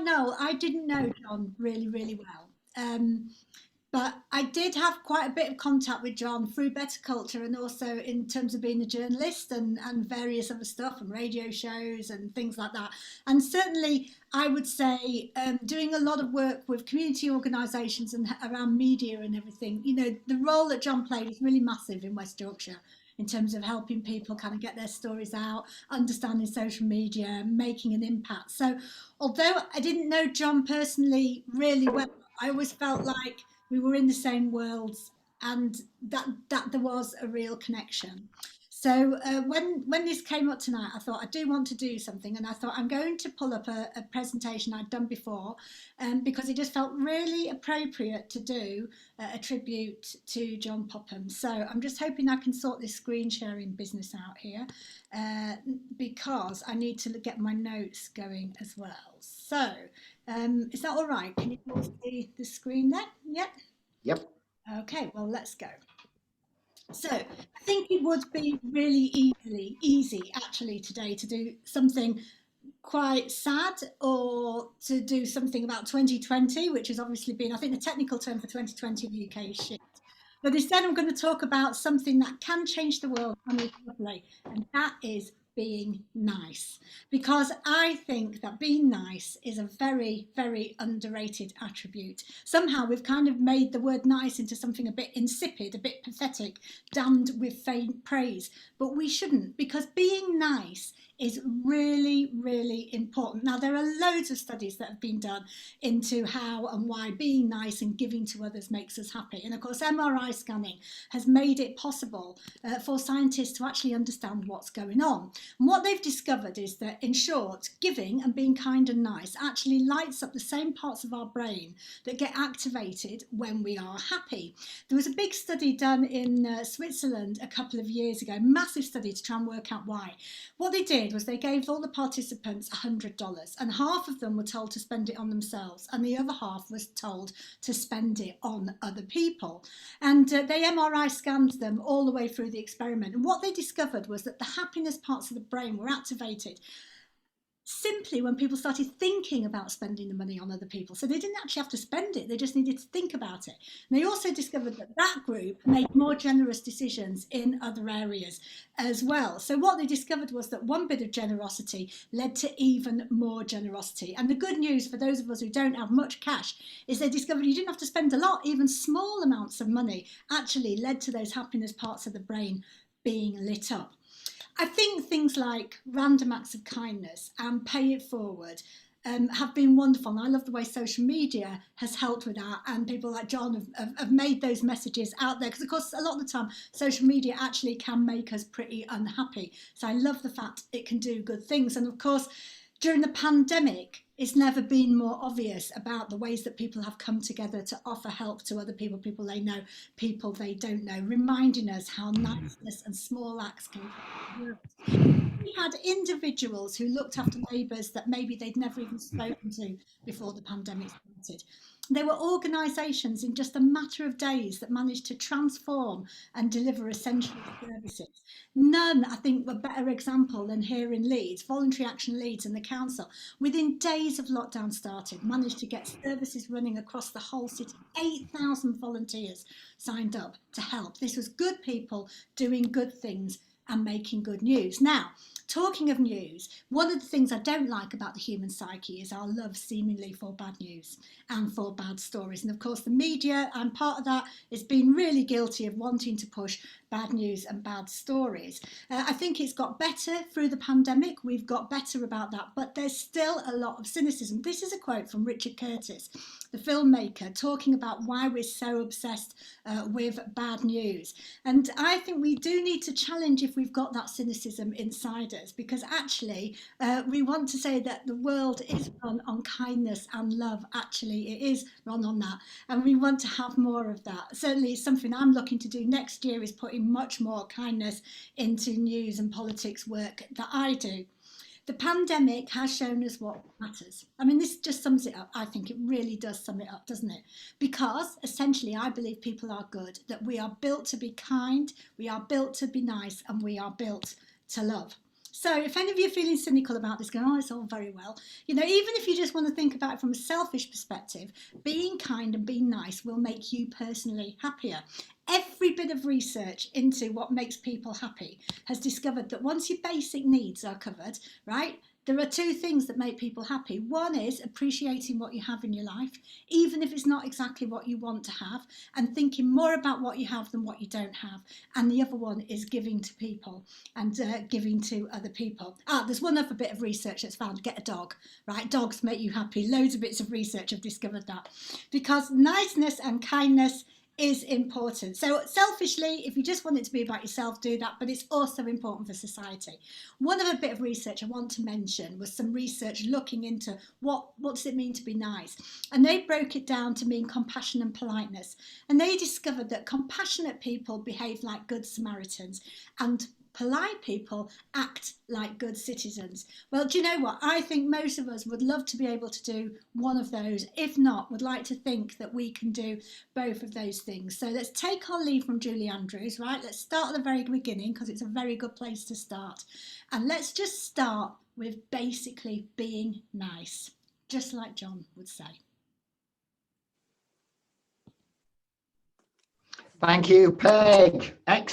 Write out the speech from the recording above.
Noel, I didn't know John really, really well. But I did have quite a bit of contact with John through Bettacultcha and also in terms of being a journalist and various other stuff and radio shows and things like that. And certainly, I would say doing a lot of work with community organisations and around media and everything, you know, the role that John played is really massive in West Yorkshire in terms of helping people kind of get their stories out, understanding social media, making an impact. So, although I didn't know John personally really well, I always felt like we were in the same worlds and that there was a real connection. So when this came up tonight, I thought I do want to do something, and I thought I'm going to pull up a presentation I'd done before, because it just felt really appropriate to do a tribute to John Popham. So I'm just hoping I can sort this screen sharing business out here, because I need to get my notes going as well. So is that all right? Can you all see the screen there? Yep. Yep. Okay, well, let's go. So I think it would be really easy actually today to do something quite sad or to do something about 2020, which has obviously been, I think the technical term for 2020 in the UK is shit. But instead, I'm going to talk about something that can change the world lovely, and that is being nice. Because I think that being nice is a very, very underrated attribute. Somehow we've kind of made the word nice into something a bit insipid, a bit pathetic, damned with faint praise. But we shouldn't, because being nice is really, really important. Now, there are loads of studies that have been done into how and why being nice and giving to others makes us happy. And of course, MRI scanning has made it possible for scientists to actually understand what's going on. And what they've discovered is that, in short, giving and being kind and nice actually lights up the same parts of our brain that get activated when we are happy. There was a big study done in Switzerland a couple of years ago, massive study to try and work out why. What they did was they gave all the participants $100, and half of them were told to spend it on themselves and the other half was told to spend it on other people. And they MRI scanned them all the way through the experiment, and what they discovered was that the happiness parts of the brain were activated simply when people started thinking about spending the money on other people. So they didn't actually have to spend it, they just needed to think about it. And they also discovered that that group made more generous decisions in other areas as well. So what they discovered was that one bit of generosity led to even more generosity. And the good news for those of us who don't have much cash is they discovered you didn't have to spend a lot. Even small amounts of money actually led to those happiness parts of the brain being lit up. I think things like random acts of kindness and pay it forward have been wonderful. And I love the way social media has helped with that. And people like John have made those messages out there. Because, of course, a lot of the time, social media actually can make us pretty unhappy. So I love the fact it can do good things. And, of course, during the pandemic, it's never been more obvious about the ways that people have come together to offer help to other people, people they know, people they don't know, reminding us how niceness and small acts can work. We had individuals who looked after neighbours that maybe they'd never even spoken to before the pandemic started. There were organisations in just a matter of days that managed to transform and deliver essential services. None, I think, were a better example than here in Leeds. Voluntary Action Leeds and the council, within days of lockdown started, managed to get services running across the whole city. 8,000 volunteers signed up to help. This was good people doing good things and making good news. Now, talking of news, one of the things I don't like about the human psyche is our love seemingly for bad news and for bad stories. And of course, the media, and part of that, has been really guilty of wanting to push bad news and bad stories. I think it's got better through the pandemic. We've got better about that, but there's still a lot of cynicism. This is a quote from Richard Curtis, the filmmaker, talking about why we're so obsessed with bad news. And I think we do need to challenge if we've got that cynicism inside us, because actually we want to say that the world is run on kindness and love. Actually, it is run on that, and we want to have more of that. Certainly, it's something I'm looking to do next year, is putting much more kindness into news and politics work that I do. The pandemic has shown us what matters. I mean, this just sums it up. I think it really does sum it up, doesn't it? Because essentially, I believe people are good, that we are built to be kind, we are built to be nice, and we are built to love. So if any of you are feeling cynical about this, going, oh, it's all very well, even if you just want to think about it from a selfish perspective, being kind and being nice will make you personally happier. Every bit of research into what makes people happy has discovered that once your basic needs are covered, right, there are two things that make people happy. One is appreciating what you have in your life, even if it's not exactly what you want to have, and thinking more about what you have than what you don't have. And the other one is giving to people and giving to other people. There's one other bit of research that's found, get a dog, right? Dogs make you happy. Loads of bits of research have discovered that. Because niceness and kindness is important. So selfishly, if you just want it to be about yourself, do that, but it's also important for society. One other bit of research I want to mention was some research looking into what does it mean to be nice, and they broke it down to mean compassion and politeness, and they discovered that compassionate people behave like good Samaritans and polite people act like good citizens. Well, do you know what? I think most of us would love to be able to do one of those. If not, would like to think that we can do both of those things. So let's take our leave from Julie Andrews, right? Let's start at the very beginning because it's a very good place to start. And let's just start with basically being nice, just like John would say. Thank you, Peg. Excellent.